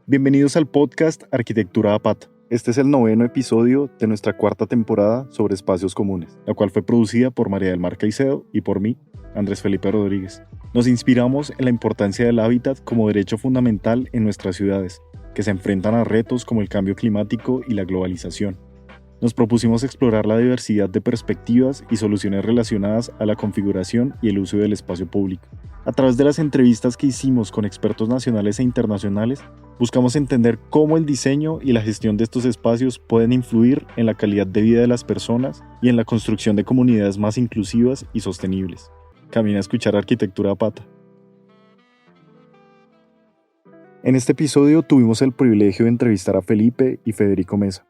Bienvenidos al podcast Arquitectura a Pata. Este es el 9º episodio de nuestra 4ª temporada sobre espacios comunes, la cual fue producida por María del Mar Caicedo y por mí, Andrés Felipe Rodríguez. Nos inspiramos en la importancia del hábitat como derecho fundamental en nuestras ciudades, que se enfrentan a retos como el cambio climático y la globalización. Nos propusimos explorar la diversidad de perspectivas y soluciones relacionadas a la configuración y el uso del espacio público. A través de las entrevistas que hicimos con expertos nacionales e internacionales, buscamos entender cómo el diseño y la gestión de estos espacios pueden influir en la calidad de vida de las personas y en la construcción de comunidades más inclusivas y sostenibles. Camina a escuchar Arquitectura a Pata. En este episodio tuvimos el privilegio de entrevistar a Felipe y Federico Mesa,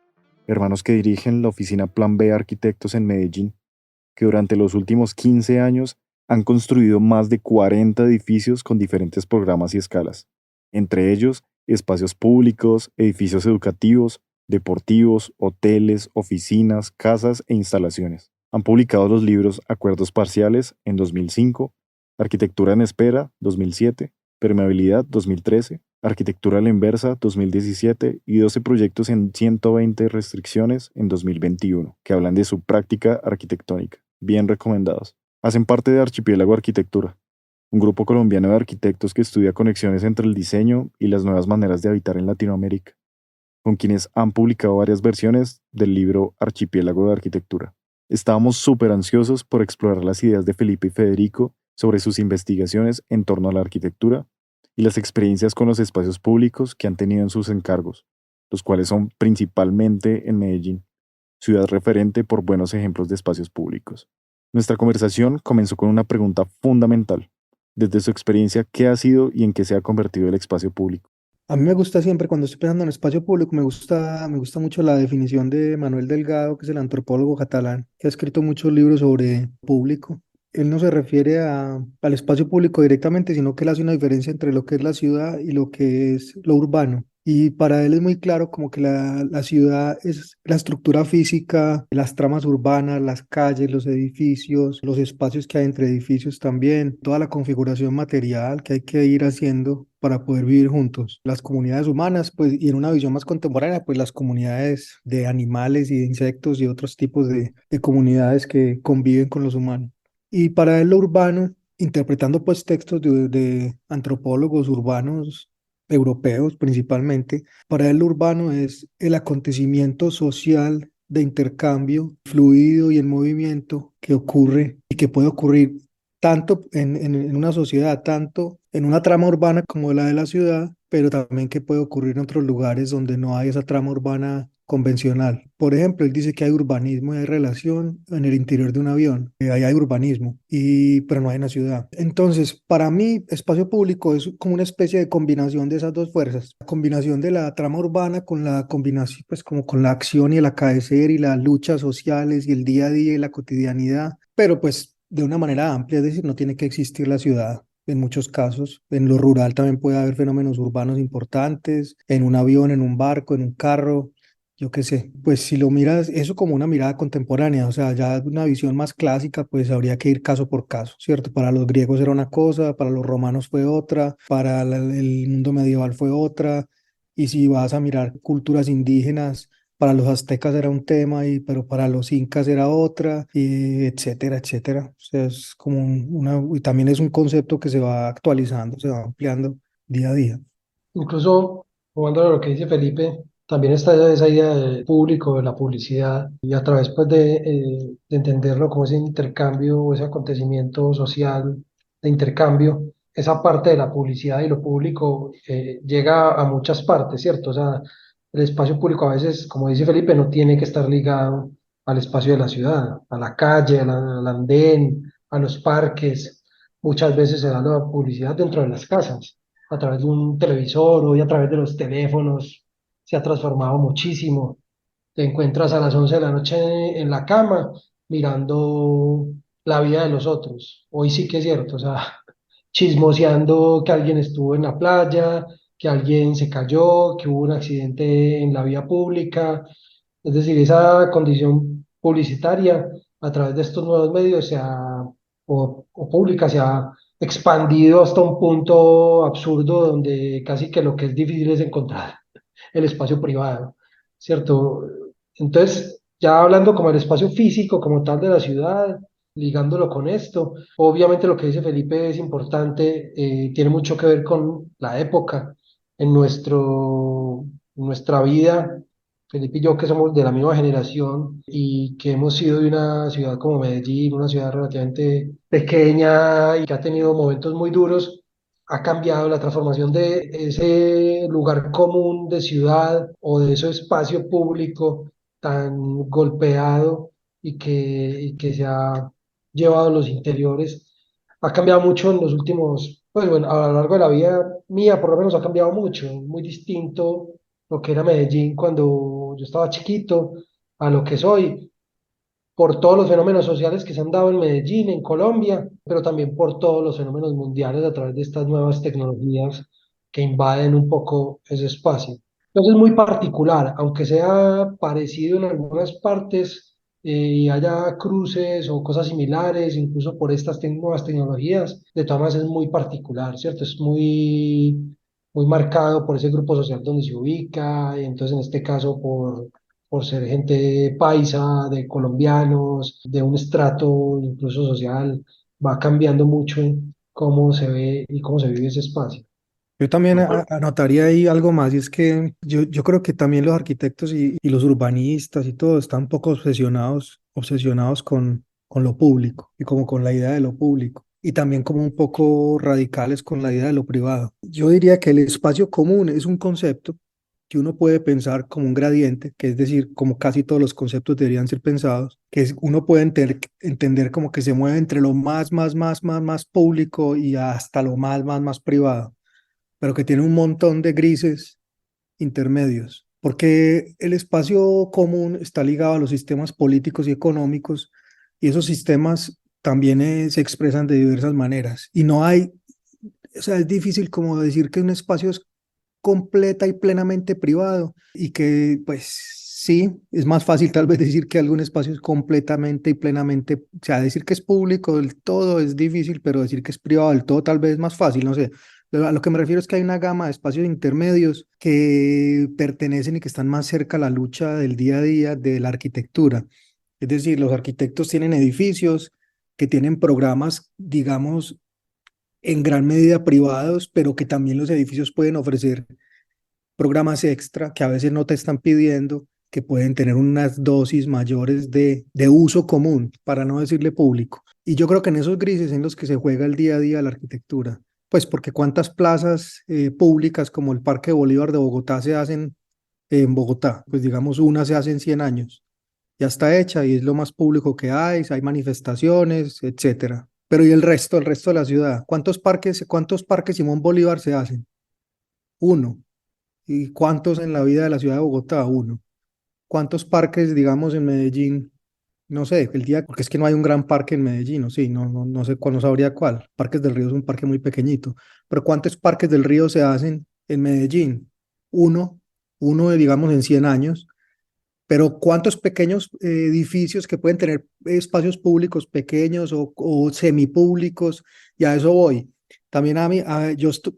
hermanos que dirigen la oficina Plan B Arquitectos en Medellín, que durante los últimos 15 años han construido más de 40 edificios con diferentes programas y escalas, entre ellos espacios públicos, edificios educativos, deportivos, hoteles, oficinas, casas e instalaciones. Han publicado los libros Acuerdos Parciales en 2005, Arquitectura en Espera 2007, Permeabilidad 2013, Arquitectura a la Inversa 2017 y 12 proyectos en 120 restricciones en 2021, que hablan de su práctica arquitectónica. Bien recomendados. Hacen parte de Archipiélago Arquitectura, un grupo colombiano de arquitectos que estudia conexiones entre el diseño y las nuevas maneras de habitar en Latinoamérica, con quienes han publicado varias versiones del libro Archipiélago de Arquitectura. Estábamos súper ansiosos por explorar las ideas de Felipe y Federico sobre sus investigaciones en torno a la arquitectura y las experiencias con los espacios públicos que han tenido en sus encargos, los cuales son principalmente en Medellín, ciudad referente por buenos ejemplos de espacios públicos. Nuestra conversación comenzó con una pregunta fundamental. Desde su experiencia, ¿qué ha sido y en qué se ha convertido el espacio público? A mí me gusta siempre, cuando estoy pensando en espacio público, me gusta mucho la definición de Manuel Delgado, que es el antropólogo catalán, que ha escrito muchos libros sobre público. Él no se refiere al espacio público directamente, sino que él hace una diferencia entre lo que es la ciudad y lo que es lo urbano. Y para él es muy claro como que la ciudad es la estructura física, las tramas urbanas, las calles, los edificios, los espacios que hay entre edificios también, toda la configuración material que hay que ir haciendo para poder vivir juntos. Las comunidades humanas, pues, y en una visión más contemporánea, pues las comunidades de animales y de insectos y otros tipos de comunidades que conviven con los humanos. Y para él lo urbano, interpretando pues textos de antropólogos urbanos europeos principalmente, para él lo urbano es el acontecimiento social de intercambio fluido y en movimiento que ocurre y que puede ocurrir tanto en una sociedad, tanto en una trama urbana como la de la ciudad, pero también que puede ocurrir en otros lugares donde no hay esa trama urbana convencional. Por ejemplo, él dice que hay urbanismo y hay relación en el interior de un avión. Ahí hay urbanismo, pero no hay en la ciudad. Entonces, para mí, espacio público es como una especie de combinación de esas dos fuerzas. La combinación de la trama urbana con la combinación, pues como con la acción y el acaecer y las luchas sociales y el día a día y la cotidianidad, pero pues de una manera amplia, es decir, no tiene que existir la ciudad. En muchos casos, en lo rural también puede haber fenómenos urbanos importantes, en un avión, en un barco, en un carro, yo qué sé, pues si lo miras eso como una mirada contemporánea, o sea, ya una visión más clásica, pues habría que ir caso por caso, ¿cierto? Para los griegos era una cosa, para los romanos fue otra, para el mundo medieval fue otra, y si vas a mirar culturas indígenas, para los aztecas era un tema, pero para los incas era otra, y etcétera, etcétera. O sea, es como y también es un concepto que se va actualizando, se va ampliando día a día. Incluso, jugando a lo que dice Felipe, también está esa idea del público, de la publicidad, y a través pues, de entenderlo como ese intercambio o ese acontecimiento social de intercambio, esa parte de la publicidad y lo público llega a muchas partes, ¿cierto? O sea, el espacio público a veces, como dice Felipe, no tiene que estar ligado al espacio de la ciudad, a la calle, al andén, a los parques. Muchas veces se da la publicidad dentro de las casas a través de un televisor, hoy a través de los teléfonos, se ha transformado muchísimo. Te encuentras a las 11 de la noche en la cama mirando la vida de los otros. Hoy sí que es cierto, o sea, chismoseando que alguien estuvo en la playa, que alguien se cayó, que hubo un accidente en la vía pública. Es decir, esa condición publicitaria a través de estos nuevos medios o pública se ha expandido hasta un punto absurdo donde casi que lo que es difícil es encontrar el espacio privado, ¿cierto? Entonces, ya hablando como el espacio físico como tal de la ciudad, ligándolo con esto, obviamente lo que dice Felipe es importante, tiene mucho que ver con la época. En nuestra vida, Felipe y yo que somos de la misma generación y que hemos sido de una ciudad como Medellín, una ciudad relativamente pequeña y que ha tenido momentos muy duros, ha cambiado la transformación de ese lugar común de ciudad o de ese espacio público tan golpeado y que se ha llevado a los interiores. Ha cambiado mucho en los últimos, pues bueno, a lo largo de la vida mía por lo menos ha cambiado mucho, muy distinto lo que era Medellín cuando yo estaba chiquito a lo que soy por todos los fenómenos sociales que se han dado en Medellín, en Colombia, pero también por todos los fenómenos mundiales a través de estas nuevas tecnologías que invaden un poco ese espacio. Entonces es muy particular, aunque sea parecido en algunas partes y haya cruces o cosas similares, incluso por estas nuevas tecnologías, de todas maneras es muy particular, ¿cierto? Es muy marcado por ese grupo social donde se ubica, y entonces en este caso por ser gente paisa, de colombianos, de un estrato incluso social, va cambiando mucho en cómo se ve y cómo se vive ese espacio. Yo también anotaría ahí algo más, y es que yo creo que también los arquitectos y los urbanistas y todo están un poco obsesionados con lo público y como con la idea de lo público, y también como un poco radicales con la idea de lo privado. Yo diría que el espacio común es un concepto que uno puede pensar como un gradiente, que es decir, como casi todos los conceptos deberían ser pensados, uno puede entender como que se mueve entre lo más público y hasta lo más privado, pero que tiene un montón de grises intermedios, porque el espacio común está ligado a los sistemas políticos y económicos, y esos sistemas también se expresan de diversas maneras. Y no hay, o sea, es difícil como decir que un espacio es completa y plenamente privado, y que pues sí, es más fácil tal vez decir que algún espacio es completamente y plenamente, o sea, decir que es público del todo es difícil, pero decir que es privado del todo tal vez es más fácil, no sé. A lo que me refiero es que hay una gama de espacios intermedios que pertenecen y que están más cerca a la lucha del día a día de la arquitectura. Es decir, los arquitectos tienen edificios que tienen programas, digamos, en gran medida privados, pero que también los edificios pueden ofrecer programas extra que a veces no te están pidiendo, que pueden tener unas dosis mayores de uso común, para no decirle público. Y yo creo que en esos grises en los que se juega el día a día la arquitectura, pues porque cuántas plazas públicas como el Parque Bolívar de Bogotá se hacen en Bogotá, pues digamos una se hace en 100 años, ya está hecha y es lo más público que hay manifestaciones, etcétera. Pero ¿y el resto de la ciudad? Cuántos parques Simón Bolívar se hacen? Uno. ¿Y cuántos en la vida de la ciudad de Bogotá? Uno. ¿Cuántos parques, digamos, en Medellín? No sé, el día, porque es que no hay un gran parque en Medellín, o sí, no sé cuál, no sabría cuál. Parques del Río es un parque muy pequeñito, pero ¿cuántos parques del Río se hacen en Medellín? Uno, uno, digamos, en 100 años, pero ¿cuántos pequeños edificios que pueden tener espacios públicos pequeños o semipúblicos? Y a eso voy. También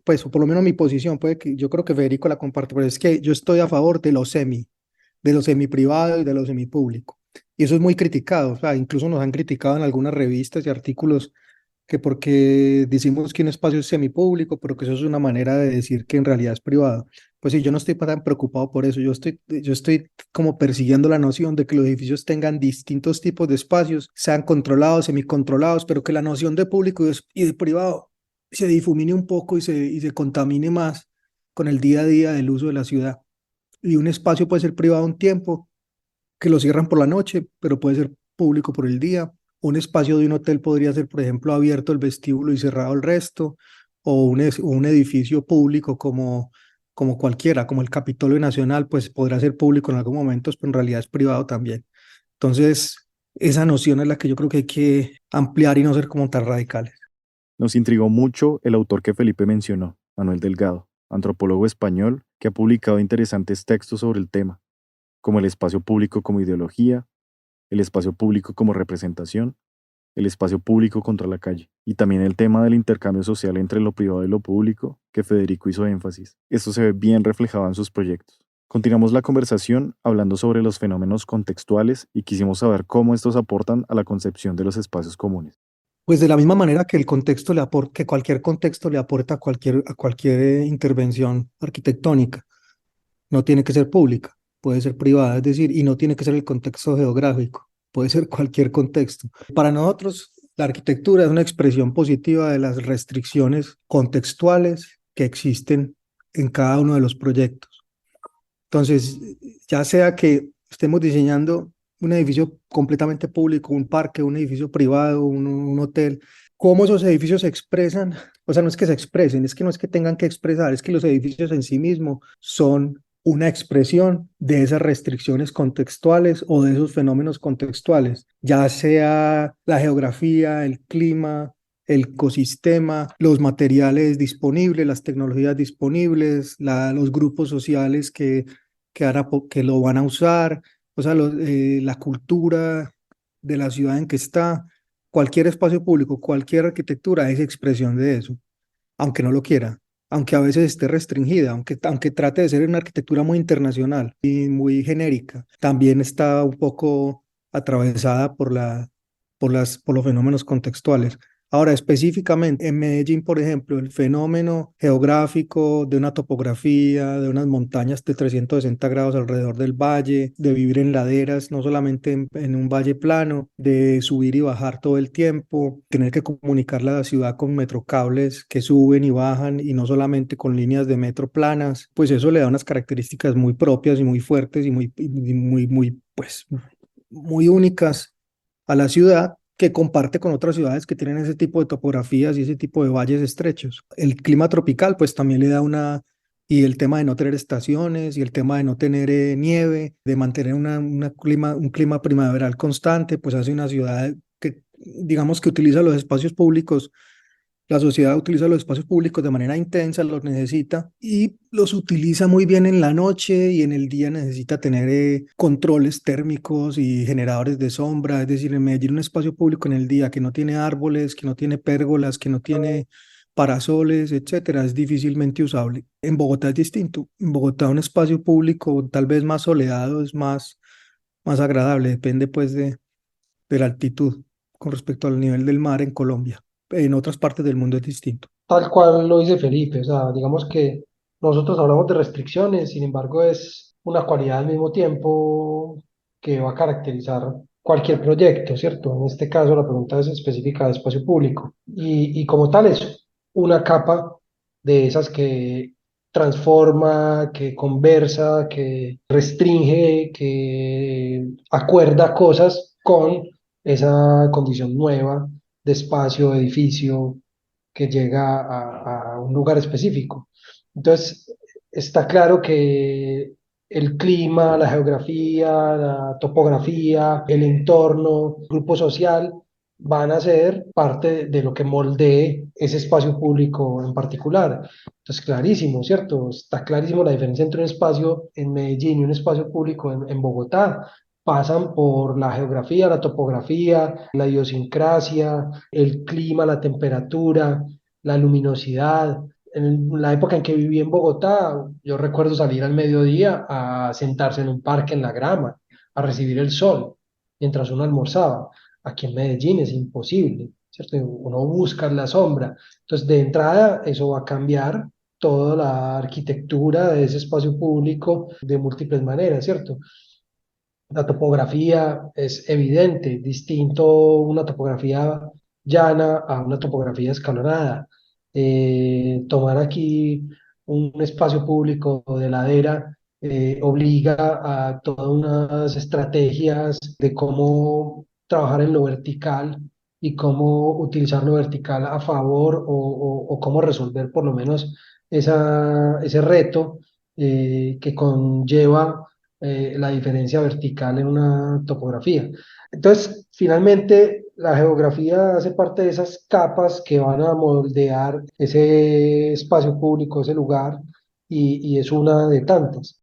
pues por lo menos mi posición, puede que yo creo que Federico la comparte, pero es que yo estoy a favor de lo semi privado y de lo semipúblico. Y eso es muy criticado, o sea, incluso nos han criticado en algunas revistas y artículos que porque decimos que un espacio es semipúblico, pero que eso es una manera de decir que en realidad es privado. Pues sí, yo no estoy tan preocupado por eso, yo estoy como persiguiendo la noción de que los edificios tengan distintos tipos de espacios, sean controlados, semicontrolados, pero que la noción de público y de privado se difumine un poco y se contamine más con el día a día del uso de la ciudad. Y un espacio puede ser privado un tiempo, que lo cierran por la noche, pero puede ser público por el día. Un espacio de un hotel podría ser, por ejemplo, abierto el vestíbulo y cerrado el resto, o un edificio público como cualquiera, como el Capitolio Nacional, pues podrá ser público en algunos momentos, pero en realidad es privado también. Entonces, esa noción es la que yo creo que hay que ampliar y no ser como tan radicales. Nos intrigó mucho el autor que Felipe mencionó, Manuel Delgado, antropólogo español que ha publicado interesantes textos sobre el tema, como el espacio público como ideología, el espacio público como representación el espacio público contra la calle, y también el tema del intercambio social entre lo privado y lo público, que Federico hizo énfasis. Esto se ve bien reflejado en sus proyectos. Continuamos la conversación hablando sobre los fenómenos contextuales y quisimos saber cómo estos aportan a la concepción de los espacios comunes. Pues de la misma manera que el contexto que cualquier contexto le aporta a cualquier intervención arquitectónica. No tiene que ser pública, puede ser privada, es decir, y no tiene que ser el contexto geográfico, puede ser cualquier contexto. Para nosotros, la arquitectura es una expresión positiva de las restricciones contextuales que existen en cada uno de los proyectos. Entonces, ya sea que estemos diseñando un edificio completamente público, un parque, un edificio privado, un hotel, cómo esos edificios se expresan, o sea, no es que se expresen, es que no es que tengan que expresar, es que los edificios en sí mismos son una expresión de esas restricciones contextuales o de esos fenómenos contextuales, ya sea la geografía, el clima, el ecosistema, los materiales disponibles, las tecnologías disponibles, los grupos sociales que lo van a usar, o sea, la cultura de la ciudad en que está. Cualquier espacio público, cualquier arquitectura es expresión de eso, aunque no lo quiera, aunque a veces esté restringida, aunque trate de ser una arquitectura muy internacional y muy genérica, también está un poco atravesada por los fenómenos contextuales. Ahora, específicamente en Medellín, por ejemplo, el fenómeno geográfico de una topografía, de unas montañas de 360 grados alrededor del valle, de vivir en laderas, no solamente en un valle plano, de subir y bajar todo el tiempo, tener que comunicar la ciudad con metrocables que suben y bajan y no solamente con líneas de metro planas, pues eso le da unas características muy propias y muy fuertes y pues, muy únicas a la ciudad, que comparte con otras ciudades que tienen ese tipo de topografías y ese tipo de valles estrechos. El clima tropical pues también le da y el tema de no tener estaciones y el tema de no tener nieve, de mantener un clima primaveral constante, pues hace una ciudad que digamos que utiliza los espacios públicos. La sociedad utiliza los espacios públicos de manera intensa, los necesita y los utiliza muy bien en la noche, y en el día necesita tener controles térmicos y generadores de sombra. Es decir, en Medellín un espacio público en el día que no tiene árboles, que no tiene pérgolas, que no tiene parasoles, etcétera, es difícilmente usable. En Bogotá es distinto. En Bogotá un espacio público tal vez más soleado es más agradable, depende pues de la altitud con respecto al nivel del mar en Colombia. En otras partes del mundo es distinto. Tal cual lo dice Felipe, o sea, digamos que nosotros hablamos de restricciones, sin embargo es una cualidad al mismo tiempo que va a caracterizar cualquier proyecto, ¿cierto? En este caso la pregunta es específica de espacio público y como tal es una capa de esas que transforma, que conversa, que restringe, que acuerda cosas con esa condición nueva de espacio, edificio que llega a un lugar específico. Entonces, está claro que el clima, la geografía, la topografía, el entorno, el grupo social van a ser parte de lo que moldee ese espacio público en particular. Entonces, clarísimo, ¿cierto? Está clarísimo la diferencia entre un espacio en Medellín y un espacio público en Bogotá. Pasan por la geografía, la topografía, la idiosincrasia, el clima, la temperatura, la luminosidad. En la época en que viví en Bogotá, yo recuerdo salir al mediodía a sentarse en un parque en la grama, a recibir el sol mientras uno almorzaba. Aquí en Medellín es imposible, ¿cierto? Uno busca la sombra. Entonces, de entrada, eso va a cambiar toda la arquitectura de ese espacio público de múltiples maneras, ¿cierto? La topografía es evidente, distinto una topografía llana a una topografía escalonada. Tomar aquí un espacio público de ladera obliga a todas unas estrategias de cómo trabajar en lo vertical y cómo utilizar lo vertical a favor o cómo resolver por lo menos ese reto que conlleva la diferencia vertical en una topografía. Entonces, finalmente, la geografía hace parte de esas capas que van a moldear ese espacio público, ese lugar, y es una de tantas.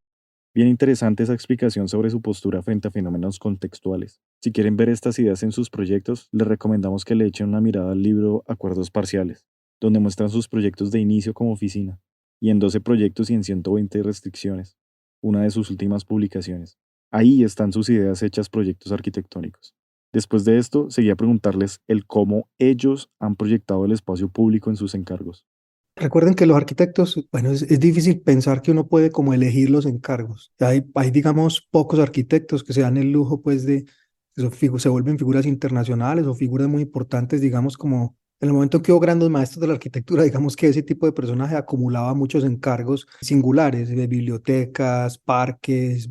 Bien interesante esa explicación sobre su postura frente a fenómenos contextuales. Si quieren ver estas ideas en sus proyectos, les recomendamos que le echen una mirada al libro Acuerdos Parciales, donde muestran sus proyectos de inicio como oficina, y en 12 proyectos y en 120 restricciones, una de sus últimas publicaciones. Ahí están sus ideas hechas proyectos arquitectónicos. Después de esto, seguía a preguntarles el cómo ellos han proyectado el espacio público en sus encargos. Recuerden que los arquitectos, bueno, es difícil pensar que uno puede como elegir los encargos. Hay, digamos, pocos arquitectos que se dan el lujo, pues, se vuelven figuras internacionales o figuras muy importantes, digamos, como en el momento en que hubo grandes maestros de la arquitectura, digamos que ese tipo de personaje acumulaba muchos encargos singulares, de bibliotecas, parques,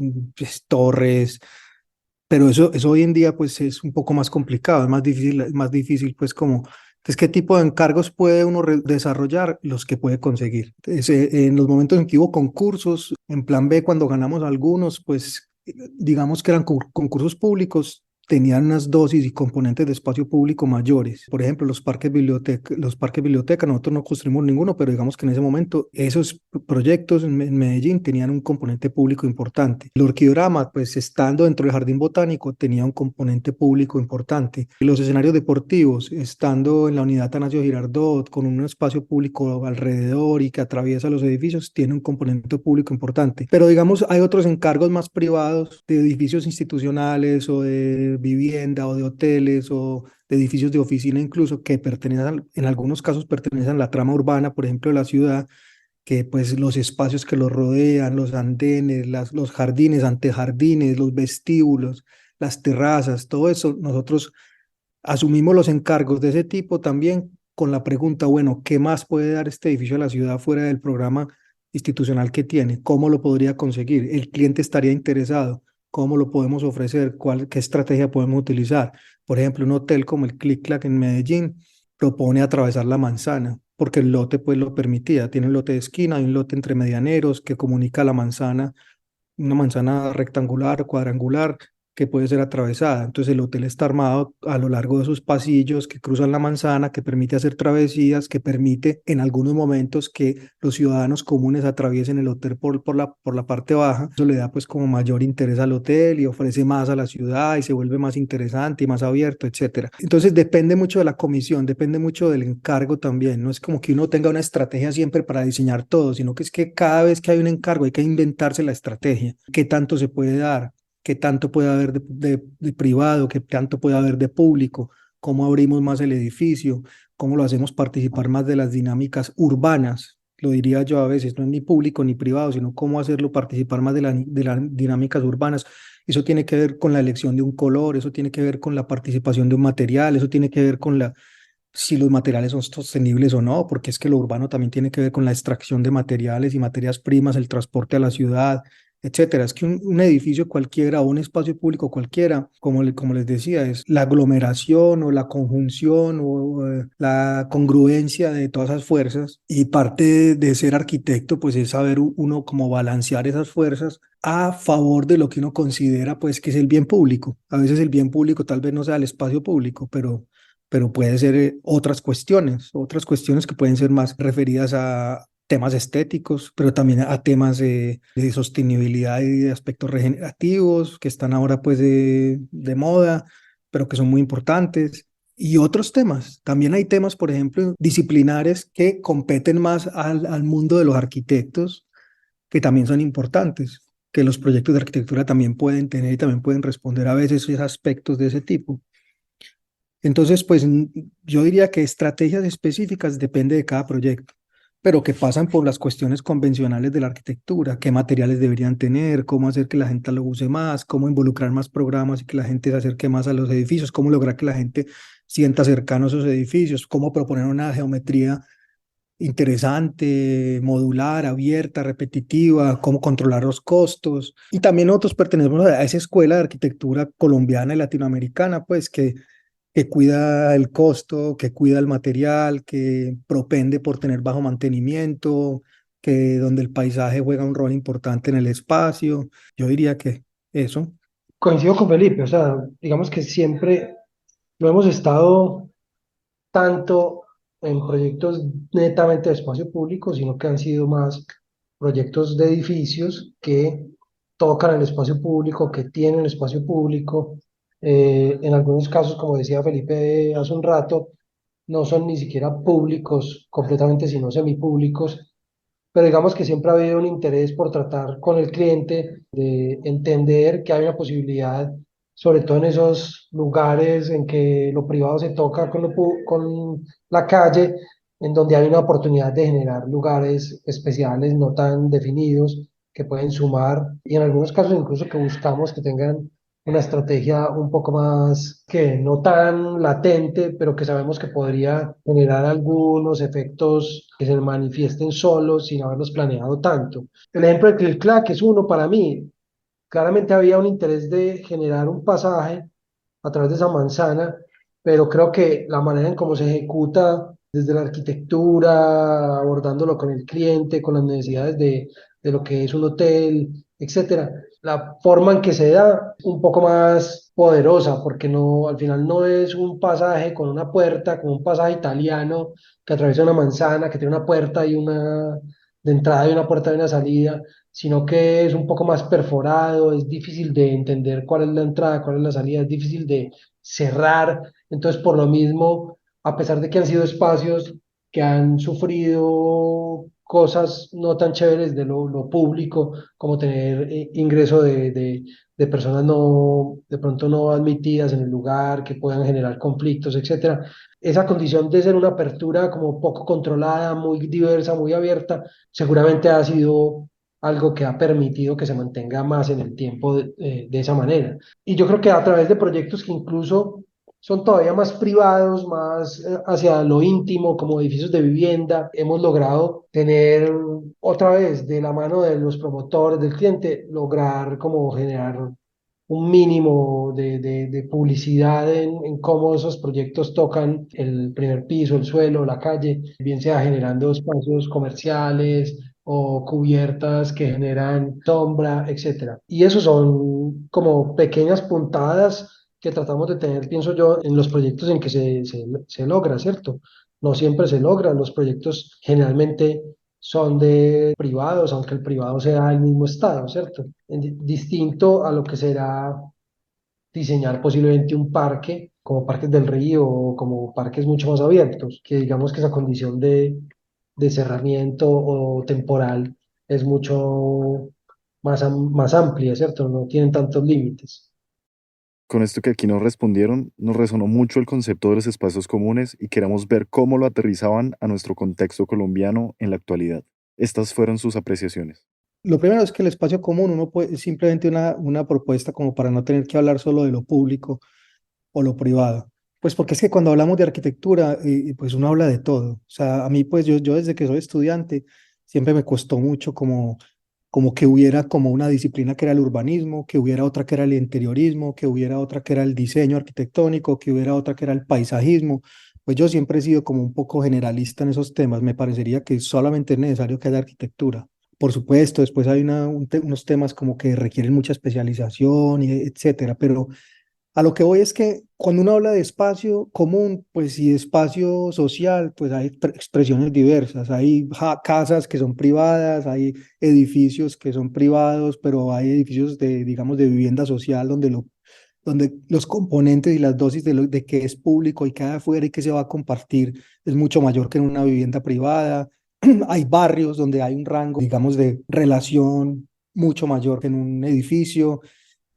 torres, pero eso hoy en día pues es un poco más complicado, es más difícil pues como, entonces, ¿qué tipo de encargos puede uno desarrollar? Los que puede conseguir. Entonces, en los momentos en que hubo concursos, en plan B, cuando ganamos algunos, pues digamos que eran concursos públicos, tenían unas dosis y componentes de espacio público mayores. Por ejemplo, los parques biblioteca, nosotros no construimos ninguno, pero digamos que en ese momento esos proyectos en Medellín tenían un componente público importante. El orquidrama, pues estando dentro del jardín botánico, tenía un componente público importante. Los escenarios deportivos, estando en la unidad Atanasio Girardot, con un espacio público alrededor y que atraviesa los edificios, tiene un componente público importante. Pero digamos, hay otros encargos más privados de edificios institucionales o de vivienda o de hoteles o de edificios de oficina incluso que pertenecen, en algunos casos pertenecen a la trama urbana, por ejemplo, de la ciudad, que pues los espacios que los rodean, los andenes, los jardines, antejardines, los vestíbulos, las terrazas, todo eso, nosotros asumimos los encargos de ese tipo también con la pregunta, bueno, ¿qué más puede dar este edificio a la ciudad fuera del programa institucional que tiene? ¿Cómo lo podría conseguir? ¿El cliente estaría interesado? ¿Cómo lo podemos ofrecer? ¿Qué estrategia podemos utilizar? Por ejemplo, un hotel como el Click Clack en Medellín propone atravesar la manzana, porque el lote pues lo permitía. Tiene un lote de esquina, hay un lote entre medianeros que comunica la manzana, una manzana rectangular o cuadrangular que puede ser atravesada. Entonces el hotel está armado a lo largo de sus pasillos que cruzan la manzana, que permite hacer travesías, que permite en algunos momentos que los ciudadanos comunes atraviesen el hotel por la parte baja. Eso le da pues como mayor interés al hotel y ofrece más a la ciudad y se vuelve más interesante y más abierto, etcétera. Entonces depende mucho de la comisión, depende mucho del encargo también. No es como que uno tenga una estrategia siempre para diseñar todo, sino que es que cada vez que hay un encargo hay que inventarse la estrategia. ¿Qué tanto se puede dar? ¿Qué tanto puede haber de privado? ¿Qué tanto puede haber de público? ¿Cómo abrimos más el edificio? ¿Cómo lo hacemos participar más de las dinámicas urbanas? Lo diría yo a veces, no es ni público ni privado, sino cómo hacerlo participar más de las dinámicas urbanas. Eso tiene que ver con la elección de un color, eso tiene que ver con la participación de un material, eso tiene que ver con si los materiales son sostenibles o no, porque es que lo urbano también tiene que ver con la extracción de materiales y materias primas, el transporte a la ciudad, etcétera. Es que un edificio cualquiera o un espacio público cualquiera, como les decía, es la aglomeración o la conjunción o la congruencia de todas esas fuerzas, y parte de ser arquitecto pues es saber uno cómo balancear esas fuerzas a favor de lo que uno considera pues que es el bien público. A veces el bien público tal vez no sea el espacio público, pero puede ser otras cuestiones que pueden ser más referidas a temas estéticos, pero también a temas de sostenibilidad y de aspectos regenerativos que están ahora pues de moda, pero que son muy importantes. Y otros temas, también hay temas, por ejemplo, disciplinares que competen más al mundo de los arquitectos, que también son importantes, que los proyectos de arquitectura también pueden tener y también pueden responder a veces esos aspectos de ese tipo. Entonces, pues yo diría que estrategias específicas depende de cada proyecto, pero que pasan por las cuestiones convencionales de la arquitectura, qué materiales deberían tener, cómo hacer que la gente lo use más, cómo involucrar más programas y que la gente se acerque más a los edificios, cómo lograr que la gente sienta cercano a esos edificios, cómo proponer una geometría interesante, modular, abierta, repetitiva, cómo controlar los costos. Y también nosotros pertenecemos a esa escuela de arquitectura colombiana y latinoamericana, pues que cuida el costo, que cuida el material, que propende por tener bajo mantenimiento, que donde el paisaje juega un rol importante en el espacio. Yo diría que eso. Coincido con Felipe, o sea, digamos que siempre no hemos estado tanto en proyectos netamente de espacio público, sino que han sido más proyectos de edificios que tocan el espacio público, que tienen espacio público. En algunos casos, como decía Felipe hace un rato, no son ni siquiera públicos completamente, sino semipúblicos, pero digamos que siempre ha habido un interés por tratar con el cliente de entender que hay una posibilidad, sobre todo en esos lugares en que lo privado se toca con la calle, en donde hay una oportunidad de generar lugares especiales no tan definidos que pueden sumar y en algunos casos incluso que buscamos que tengan una estrategia un poco más que no tan latente, pero que sabemos que podría generar algunos efectos que se manifiesten solos sin haberlos planeado tanto. El ejemplo de Click Clack es uno para mí. Claramente había un interés de generar un pasaje a través de esa manzana, pero creo que la manera en cómo se ejecuta desde la arquitectura, abordándolo con el cliente, con las necesidades de lo que es un hotel, etcétera, la forma en que se da un poco más poderosa, porque no, al final no es un pasaje con una puerta, como un pasaje italiano que atraviesa una manzana, que tiene una puerta y una de entrada y una puerta y una salida, sino que es un poco más perforado, es difícil de entender cuál es la entrada, cuál es la salida, es difícil de cerrar. Entonces, por lo mismo, a pesar de que han sido espacios que han sufrido cosas no tan chéveres de lo público, como tener ingreso de personas no, de pronto no admitidas en el lugar, que puedan generar conflictos, etcétera. Esa condición de ser una apertura como poco controlada, muy diversa, muy abierta, seguramente ha sido algo que ha permitido que se mantenga más en el tiempo de esa manera. Y yo creo que a través de proyectos que incluso son todavía más privados, más hacia lo íntimo, como edificios de vivienda, hemos logrado tener otra vez de la mano de los promotores, del cliente, lograr como generar un mínimo de publicidad en cómo esos proyectos tocan el primer piso, el suelo, la calle, bien sea generando espacios comerciales o cubiertas que generan sombra, etcétera. Y eso son como pequeñas puntadas que tratamos de tener, pienso yo, en los proyectos en que se logra, ¿cierto? No siempre se logran, los proyectos generalmente son de privados, aunque el privado sea el mismo estado, ¿cierto? Distinto a lo que será diseñar posiblemente un parque, como Parques del Río o como parques mucho más abiertos, que digamos que esa condición de cerramiento o temporal es mucho más amplia, ¿cierto? No tienen tantos límites. Con esto que aquí nos respondieron, nos resonó mucho el concepto de los espacios comunes y queremos ver cómo lo aterrizaban a nuestro contexto colombiano en la actualidad. Estas fueron sus apreciaciones. Lo primero es que el espacio común uno puede, es simplemente una propuesta como para no tener que hablar solo de lo público o lo privado. Pues porque es que cuando hablamos de arquitectura, pues uno habla de todo. O sea, a mí pues yo desde que soy estudiante siempre me costó mucho como que hubiera como una disciplina que era el urbanismo, que hubiera otra que era el interiorismo, que hubiera otra que era el diseño arquitectónico, que hubiera otra que era el paisajismo. Pues yo siempre he sido como un poco generalista en esos temas. Me parecería que solamente es necesario que haya arquitectura. Por supuesto, después hay unos temas como que requieren mucha especialización, y etcétera, pero a lo que voy es que cuando uno habla de espacio común, pues y de espacio social, pues hay expresiones diversas. Hay casas que son privadas, hay edificios que son privados, pero hay edificios de, digamos, de vivienda social donde los componentes y las dosis de que es público y queda afuera y que se va a compartir es mucho mayor que en una vivienda privada. Hay barrios donde hay un rango, digamos, de relación mucho mayor que en un edificio.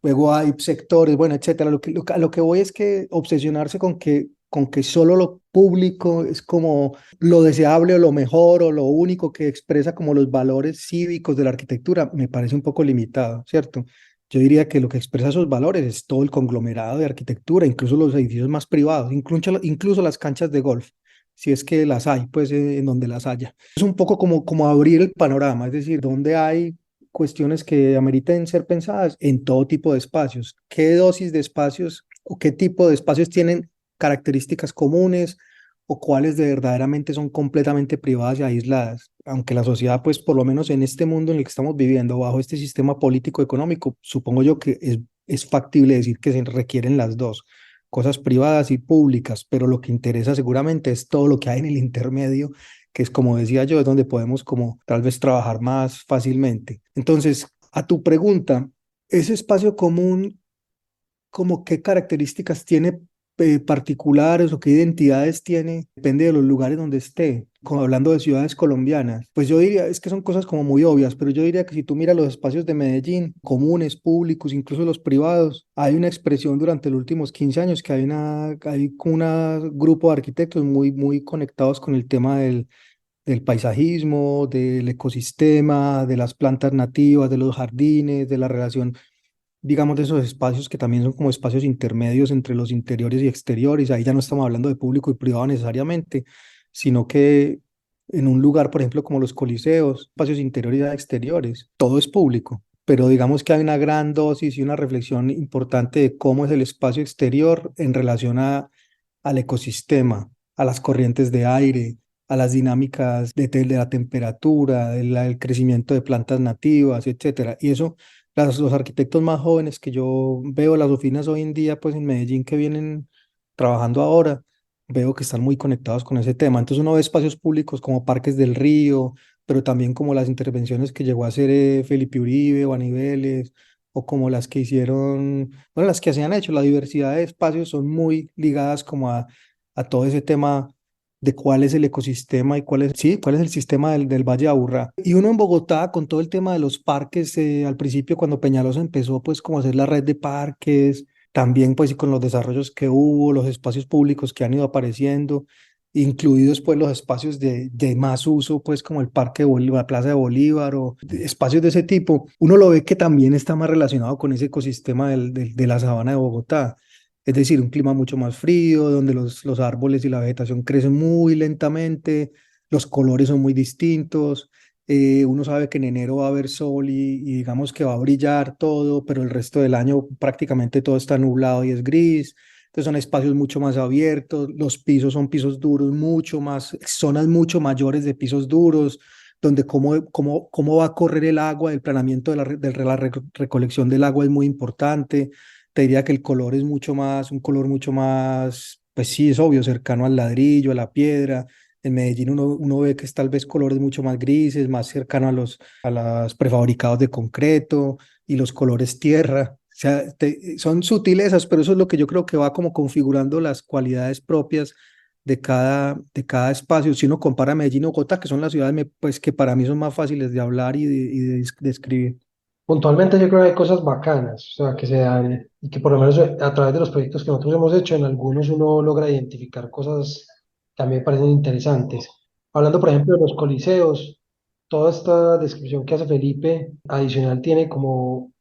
Luego hay sectores, bueno, etcétera. A lo que voy es que obsesionarse con que solo lo público es como lo deseable o lo mejor o lo único que expresa como los valores cívicos de la arquitectura me parece un poco limitado, ¿cierto? Yo diría que lo que expresa esos valores es todo el conglomerado de arquitectura, incluso los edificios más privados, incluso las canchas de golf, si es que las hay, pues en donde las haya. Es un poco como abrir el panorama, es decir, donde hay cuestiones que ameriten ser pensadas en todo tipo de espacios. ¿Qué dosis de espacios o qué tipo de espacios tienen características comunes o cuáles de verdaderamente son completamente privadas y aisladas? Aunque la sociedad, pues por lo menos en este mundo en el que estamos viviendo, bajo este sistema político económico, supongo yo que es factible decir que se requieren las dos, cosas privadas y públicas, pero lo que interesa seguramente es todo lo que hay en el intermedio, que es como decía yo, es donde podemos como tal vez trabajar más fácilmente. Entonces, a tu pregunta, ese espacio común, como qué características tiene particulares o qué identidades tiene, depende de los lugares donde esté. Como hablando de ciudades colombianas, pues yo diría, es que son cosas como muy obvias, pero yo diría que si tú miras los espacios de Medellín, comunes, públicos, incluso los privados, hay una expresión durante los últimos 15 años que hay como un grupo de arquitectos muy conectados con el tema del paisajismo, del ecosistema, de las plantas nativas, de los jardines, de la relación, digamos, de esos espacios que también son como espacios intermedios entre los interiores y exteriores. Ahí ya no estamos hablando de público y privado necesariamente, sino que en un lugar, por ejemplo, como los coliseos, espacios interiores y exteriores, todo es público. Pero digamos que hay una gran dosis y una reflexión importante de cómo es el espacio exterior en relación al ecosistema, a las corrientes de aire, a las dinámicas de la temperatura, del crecimiento de plantas nativas, etcétera. Y eso, los arquitectos más jóvenes que yo veo, las oficinas hoy en día, pues en Medellín que vienen trabajando ahora, veo que están muy conectados con ese tema. Entonces uno ve espacios públicos como Parques del Río, pero también como las intervenciones que llegó a hacer Felipe Uribe o Aníbal, o como las que hicieron, bueno, las que se han hecho, la diversidad de espacios son muy ligadas como a todo ese tema de cuál es el ecosistema y cuál es el sistema del Valle de Aburrá. Y uno en Bogotá, con todo el tema de los parques, al principio cuando Peñalosa empezó pues como a hacer la red de parques, también pues y con los desarrollos que hubo, los espacios públicos que han ido apareciendo, incluidos pues los espacios de más uso, pues como el Parque de Bolívar, la Plaza de Bolívar o espacios de ese tipo, uno lo ve que también está más relacionado con ese ecosistema de la sabana de Bogotá. Es decir, un clima mucho más frío, donde los árboles y la vegetación crecen muy lentamente, los colores son muy distintos. Uno sabe que en enero va a haber sol y digamos que va a brillar todo, pero el resto del año prácticamente todo está nublado y es gris. Entonces son espacios mucho más abiertos, los pisos son pisos duros, mucho más, zonas mucho mayores de pisos duros, donde cómo va a correr el agua, el planeamiento de la recolección del agua es muy importante. Te diría que el color es un color mucho más, pues sí, es obvio, cercano al ladrillo, a la piedra. En Medellín uno ve que es tal vez colores mucho más grises, más cercano a los prefabricados de concreto y los colores tierra. O sea, son sutilezas, pero eso es lo que yo creo que va como configurando las cualidades propias de cada espacio. Si uno compara Medellín y Bogotá, que son las ciudades pues, que para mí son más fáciles de hablar y de describir. Puntualmente yo creo que hay cosas bacanas, o sea, que se dan y que por lo menos a través de los proyectos que nosotros hemos hecho, en algunos uno logra identificar cosas que a mí me parecen interesantes. Hablando, por ejemplo, de los coliseos, toda esta descripción que hace Felipe, adicional, tiene como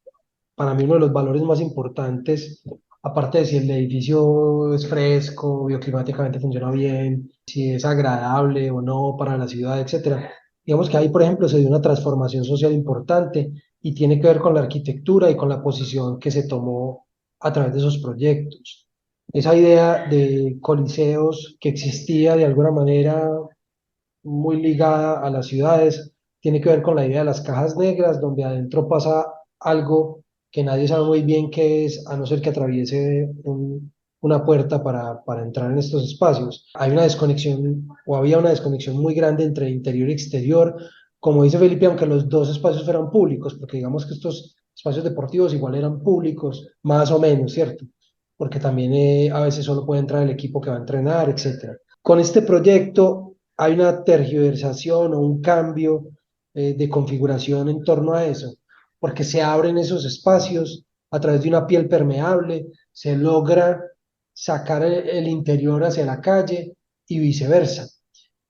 para mí uno de los valores más importantes, aparte de si el edificio es fresco, bioclimáticamente funciona bien, si es agradable o no para la ciudad, etcétera. Digamos que ahí, por ejemplo, se dio una transformación social importante y tiene que ver con la arquitectura y con la posición que se tomó a través de esos proyectos. Esa idea de coliseos que existía de alguna manera muy ligada a las ciudades, tiene que ver con la idea de las cajas negras, donde adentro pasa algo que nadie sabe muy bien qué es, a no ser que atraviese una puerta para entrar en estos espacios. Hay una desconexión, o había una desconexión muy grande entre interior y exterior, como dice Felipe, aunque los dos espacios fueran públicos, porque digamos que estos espacios deportivos igual eran públicos, más o menos, ¿cierto? Porque también a veces solo puede entrar el equipo que va a entrenar, etcétera. Con este proyecto hay una tergiversación o un cambio de configuración en torno a eso, porque se abren esos espacios a través de una piel permeable, se logra sacar el interior hacia la calle y viceversa.